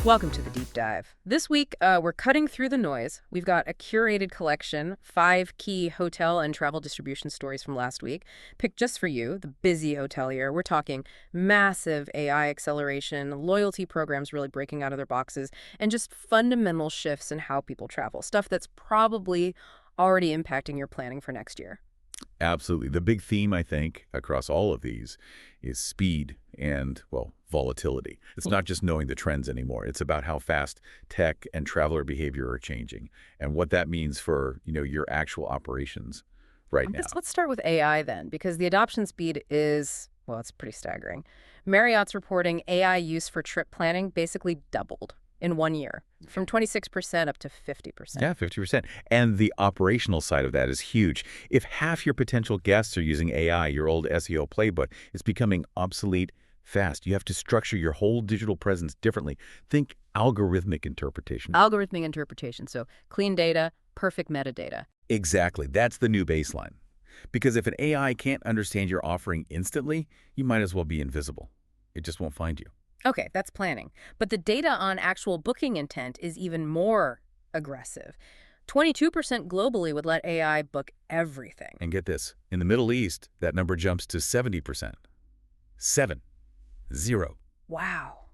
Welcome to the Deep Dive. This week, we're cutting through the noise. We've got a curated collection, 5 key hotel and travel distribution stories from last week, picked just for you, the busy hotelier. We're talking massive AI acceleration, loyalty programs really breaking out of their boxes, and just fundamental shifts in how people travel, stuff that's probably already impacting your planning for next year. Absolutely. The big theme, I think, across all of these is speed and, well, volatility. It's not just knowing the trends anymore. It's about how fast tech and traveler behavior are changing and what that means for, your actual operations right now. Let's start with AI then, because the adoption speed is, well, it's pretty staggering. Marriott's reporting AI use for trip planning basically doubled in 1 year, from 26% up to 50%. Yeah, 50%. And the operational side of that is huge. If half your potential guests are using AI, your old SEO playbook is becoming obsolete fast. You have to structure your whole digital presence differently. Think algorithmic interpretation. Algorithmic interpretation, so clean data, perfect metadata. Exactly. That's the new baseline. Because if an AI can't understand your offering instantly, you might as well be invisible. It just won't find you. Okay, that's planning. But the data on actual booking intent is even more aggressive. 22% globally would let AI book everything. And get this, in the Middle East, that number jumps to 70%. 7. 0. Wow.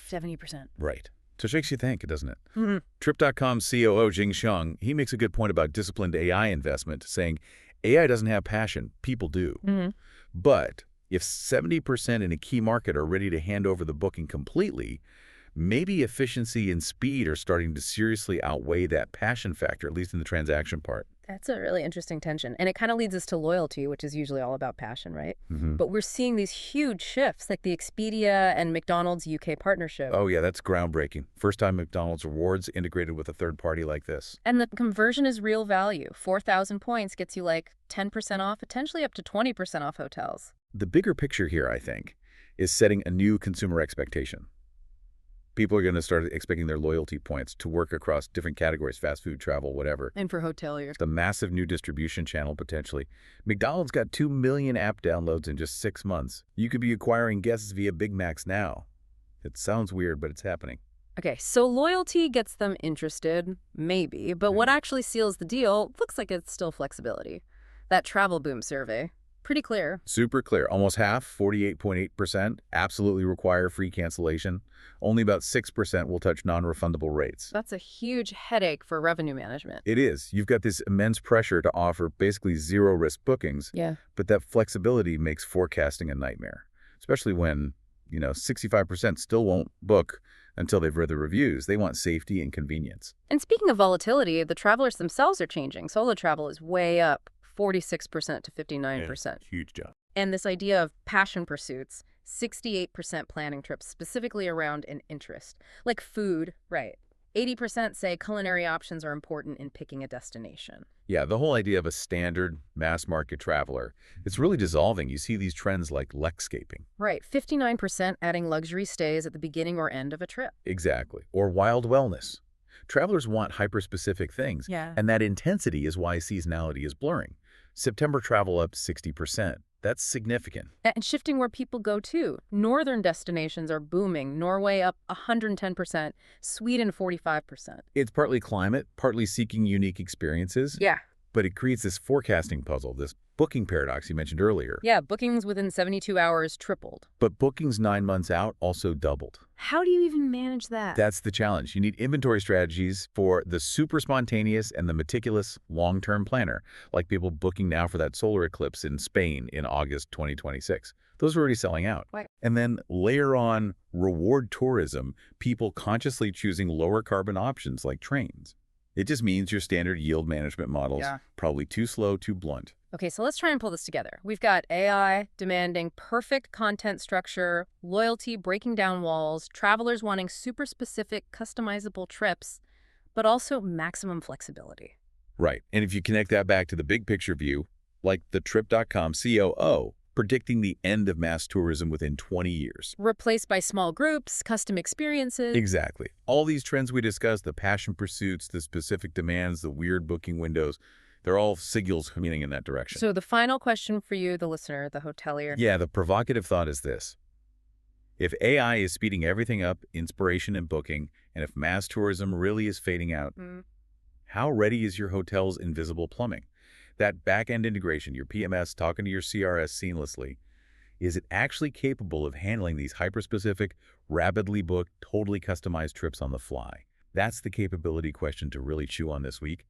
70%. Right. So it makes you think, doesn't it? Mm-hmm. Trip.com COO Jing Xiang, he makes a good point about disciplined AI investment, saying AI doesn't have passion, people do. Mm-hmm. But if 70% in a key market are ready to hand over the booking completely, maybe efficiency and speed are starting to seriously outweigh that passion factor, at least in the transaction part. That's a really interesting tension. And it kind of leads us to loyalty, which is usually all about passion, right? Mm-hmm. But we're seeing these huge shifts, like the Expedia and McDonald's UK partnership. Oh, yeah, that's groundbreaking. First time McDonald's rewards integrated with a third party like this. And the conversion is real value. 4,000 points gets you like 10% off, potentially up to 20% off hotels. The bigger picture here, I think, is setting a new consumer expectation. People are going to start expecting their loyalty points to work across different categories, fast food, travel, whatever. And for hoteliers. The massive new distribution channel, potentially. McDonald's got 2 million app downloads in just 6 months. You could be acquiring guests via Big Macs now. It sounds weird, but it's happening. Okay, so loyalty gets them interested, maybe, but what actually seals the deal looks like it's still flexibility. That Travel Boom survey, pretty clear. Super clear. Almost half, 48.8%, absolutely require free cancellation. Only about 6% will touch non-refundable rates. That's a huge headache for revenue management. It is. You've got this immense pressure to offer basically zero-risk bookings, Yeah. but that flexibility makes forecasting a nightmare, especially when, 65% still won't book until they've read the reviews. They want safety and convenience. And speaking of volatility, the travelers themselves are changing. Solo travel is way up, 46% to 59%. Yeah, huge jump. And this idea of passion pursuits, 68% planning trips specifically around an interest, like food, right? 80% say culinary options are important in picking a destination. Yeah, the whole idea of a standard mass market traveler, it's really dissolving. You see these trends like Lexscaping. Right, 59% adding luxury stays at the beginning or end of a trip. Exactly. Or wild wellness. Travelers want hyper-specific things, Yeah. and that intensity is why seasonality is blurring. September travel up 60%. That's significant. And shifting where people go too. Northern destinations are booming. Norway up 110%, Sweden 45%. It's partly climate, partly seeking unique experiences. Yeah. But it creates this forecasting puzzle, this booking paradox you mentioned earlier. Yeah, bookings within 72 hours tripled. But bookings 9 months out also doubled. How do you even manage that? That's the challenge. You need inventory strategies for the super spontaneous and the meticulous long-term planner, like people booking now for that solar eclipse in Spain in August 2026. Those are already selling out. Right. And then layer on reward tourism, people consciously choosing lower carbon options like trains. It just means your standard yield management models, probably too slow, too blunt. Okay, so let's try and pull this together. We've got AI demanding perfect content structure, loyalty breaking down walls, travelers wanting super specific, customizable trips, but also maximum flexibility. Right. And if you connect that back to the big picture view, like the Trip.com COO, predicting the end of mass tourism within 20 years. Replaced by small groups, custom experiences. Exactly. All these trends we discussed, the passion pursuits, the specific demands, the weird booking windows, they're all signals pointing in that direction. So the final question for you, the listener, the hotelier. Yeah, the provocative thought is this. If AI is speeding everything up, inspiration and booking, and if mass tourism really is fading out, Mm. how ready is your hotel's invisible plumbing? That back-end integration, your PMS talking to your CRS seamlessly, is it actually capable of handling these hyper-specific, rapidly booked, totally customized trips on the fly? That's the capability question to really chew on this week.